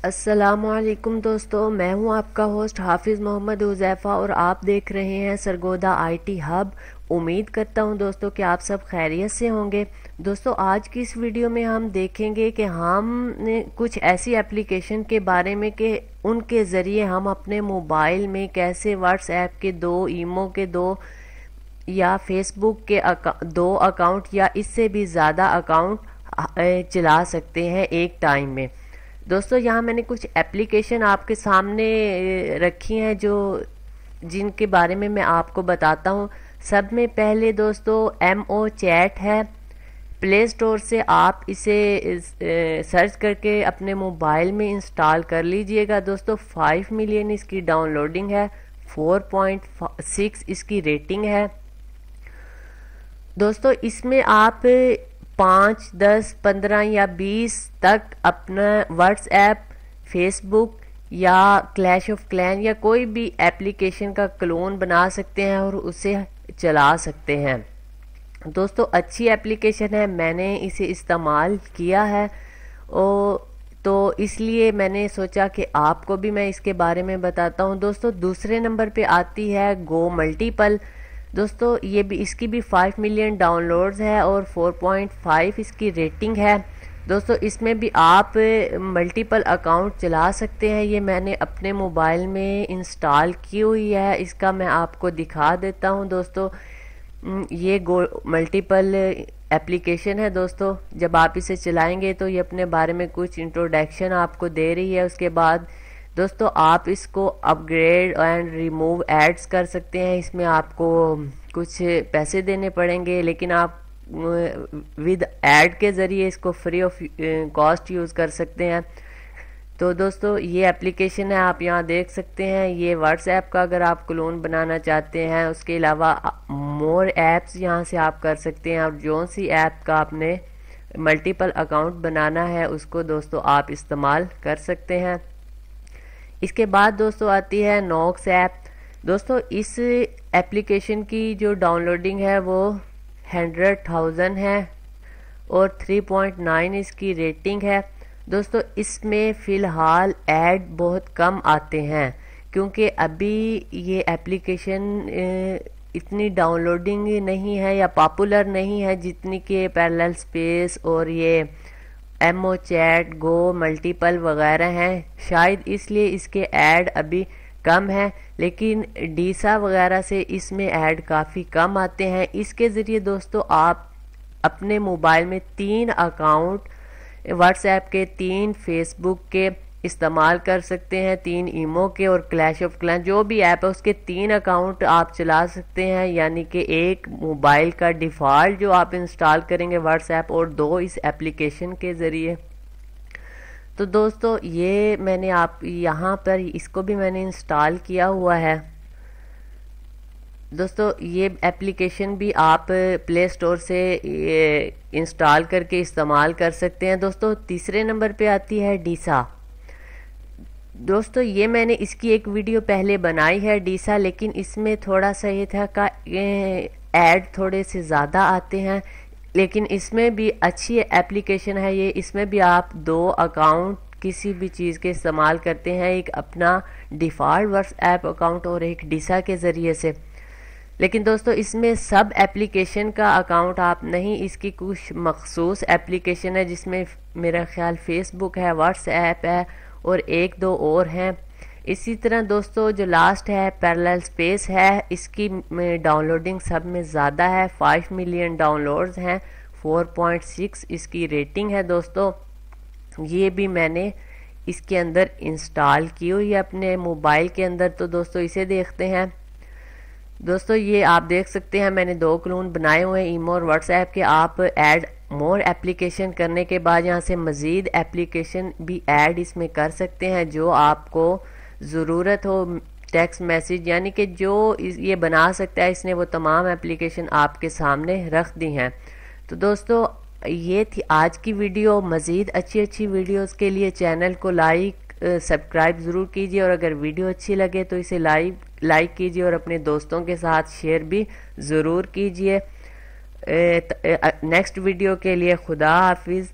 السلام علیکم دوستو، میں ہوں آپ کا ہوسٹ حافظ محمد حذیفہ اور آپ دیکھ رہے ہیں سرگودا آئی ٹی ہب۔ امید کرتا ہوں دوستو کہ آپ سب خیریت سے ہوں گے۔ دوستو آج کی اس ویڈیو میں ہم دیکھیں گے کہ ہم نے کچھ ایسی اپلیکیشن کے بارے میں کہ ان کے ذریعے ہم اپنے موبائل میں کیسے واٹس ایپ کے 2، ایمو کے 2 یا فیس بک کے 2 اکاؤنٹ یا اس سے بھی زیادہ اکاؤنٹ چلا سکتے ہیں ایک ٹائم میں۔ دوستو یہاں میں نے کچھ اپلیکیشن آپ کے سامنے رکھی ہیں جن کے بارے میں آپ کو بتاتا ہوں۔ سب میں پہلے دوستو ایم او چیٹ ہے۔ پلے سٹور سے آپ اسے سرچ کر کے اپنے موبائل میں انسٹال کر لیجئے گا۔ دوستو 5 ملین اس کی ڈاؤن لوڈنگ ہے، 4.6 اس کی ریٹنگ ہے۔ دوستو اس میں آپ 5، 10، 15 یا 20 تک اپنا واٹس ایپ، فیس بک یا کلیش آف کلین یا کوئی بھی اپلیکیشن کا کلون بنا سکتے ہیں اور اسے چلا سکتے ہیں۔ دوستو اچھی اپلیکیشن ہے، میں نے اسے استعمال کیا ہے تو اس لیے میں نے سوچا کہ آپ کو بھی میں اس کے بارے میں بتاتا ہوں۔ دوستو دوسرے نمبر پہ آتی ہے گو ملٹیپل۔ دوستو یہ بھی اس کی بھی 5 ملین ڈاؤن لوڈز ہے اور 4.5 اس کی ریٹنگ ہے۔ دوستو اس میں بھی آپ ملٹیپل اکاؤنٹ چلا سکتے ہیں۔ یہ میں نے اپنے موبائل میں انسٹال کی ہوئی ہے، اس کا میں آپ کو دکھا دیتا ہوں۔ دوستو یہ گو ملٹیپل اپلیکیشن ہے۔ دوستو جب آپ اسے چلائیں گے تو یہ اپنے بارے میں کچھ انٹروڈکشن آپ کو دے رہی ہے۔ اس کے بعد دوستو آپ اس کو اپ گریڈ اینڈ ریموو ایڈز کر سکتے ہیں۔ اس میں آپ کو کچھ پیسے دینے پڑیں گے، لیکن آپ ود ایڈ کے ذریعے اس کو فری آف کاسٹ یوز کر سکتے ہیں۔ تو دوستو یہ اپلیکیشن ہے، آپ یہاں دیکھ سکتے ہیں۔ یہ واٹس ایپ کا اگر آپ کلون بنانا چاہتے ہیں، اس کے علاوہ مور ایپس یہاں سے آپ کر سکتے ہیں، اور جو سی ایپ کا آپ نے ملٹیپل اکاؤنٹ بنانا ہے اس کو دوستو آپ استعمال کر سکتے ہیں۔ اس کے بعد دوستو آتی ہے نوکس ایپ۔ دوستو اس اپلیکیشن کی جو ڈاؤن لوڈنگ ہے وہ 100,000 ہے اور 3.9 اس کی ریٹنگ ہے۔ دوستو اس میں فی الحال ایڈ بہت کم آتے ہیں کیونکہ ابھی یہ اپلیکیشن اتنی ڈاؤن لوڈنگ نہیں ہے یا پاپولر نہیں ہے جتنی کہ پیرلل اسپیس اور یہ ایم او چیٹ، گو ملٹیپل وغیرہ ہیں۔ شاید اس لیے اس کے ایڈ ابھی کم ہیں، لیکن ڈیسا وغیرہ سے اس میں ایڈ کافی کم آتے ہیں۔ اس کے ذریعے دوستو آپ اپنے موبائل میں 3 اکاؤنٹ واٹس ایپ کے، 3 فیس بک کے استعمال کر سکتے ہیں، 3 ایمو کے اور کلیش آف کلین جو بھی ایپ ہے اس کے 3 اکاؤنٹ آپ چلا سکتے ہیں، یعنی کہ ایک موبائل کا ڈیفالٹ جو آپ انسٹال کریں گے واٹس ایپ اور 2 اس اپلیکیشن کے ذریعے۔ تو دوستو یہ میں نے آپ یہاں پر اس کو بھی میں نے انسٹال کیا ہوا ہے۔ دوستو یہ اپلیکیشن بھی آپ پلے سٹور سے انسٹال کر کے استعمال کر سکتے ہیں۔ دوستو تیسرے نمبر پہ آتی ہے ڈیسا۔ دوستو یہ میں نے اس کی ایک ویڈیو پہلے بنائی ہے ڈیسا، لیکن اس میں تھوڑا سا یہ تھا کہ ایڈ تھوڑے سے زیادہ آتے ہیں، لیکن اس میں بھی اچھی اپلیکیشن ہے یہ۔ اس میں بھی آپ 2 اکاؤنٹ کسی بھی چیز کے استعمال کرتے ہیں، ایک اپنا ڈیفالٹ واٹس ایپ اکاؤنٹ اور ایک ڈیسا کے ذریعے سے۔ لیکن دوستو اس میں سب اپلیکیشن کا اکاؤنٹ آپ نہیں، اس کی کچھ مخصوص اپلیکیشن ہے جس میں میرا خیال فیس بک ہے، واٹس ایپ ہے اور 1-2 اور ہیں۔ اسی طرح دوستو جو لاسٹ ہے پیرلل اسپیس ہے، اس کی ڈاؤن لوڈنگ سب میں زیادہ ہے، 5 ملین ڈاؤن لوڈز ہیں، 4.6 اس کی ریٹنگ ہے۔ دوستو یہ بھی میں نے اس کے اندر انسٹال کی ہوئی ہے اپنے موبائل کے اندر، تو دوستو اسے دیکھتے ہیں۔ دوستو یہ آپ دیکھ سکتے ہیں میں نے 2 کلون بنائے ہوئے ہیں ایمو اور واٹس ایپ کے۔ آپ ایڈ مور اپلیکیشن کرنے کے بعد یہاں سے مزید اپلیکیشن بھی ایڈ اس میں کر سکتے ہیں جو آپ کو ضرورت ہو، ٹیکسٹ میسیج، یعنی کہ جو یہ بنا سکتا ہے اس نے وہ تمام اپلیکیشن آپ کے سامنے رکھ دی ہیں۔ تو دوستو یہ تھی آج کی ویڈیو۔ مزید اچھی ویڈیوز کے لیے چینل کو سبسکرائب ضرور کیجیے، اور اگر ویڈیو اچھی لگے تو اسے لائک کیجیے اور اپنے دوستوں کے ساتھ شیئر بھی ضرور کیجیے۔ نیکسٹ ویڈیو کے لیے خدا حافظ۔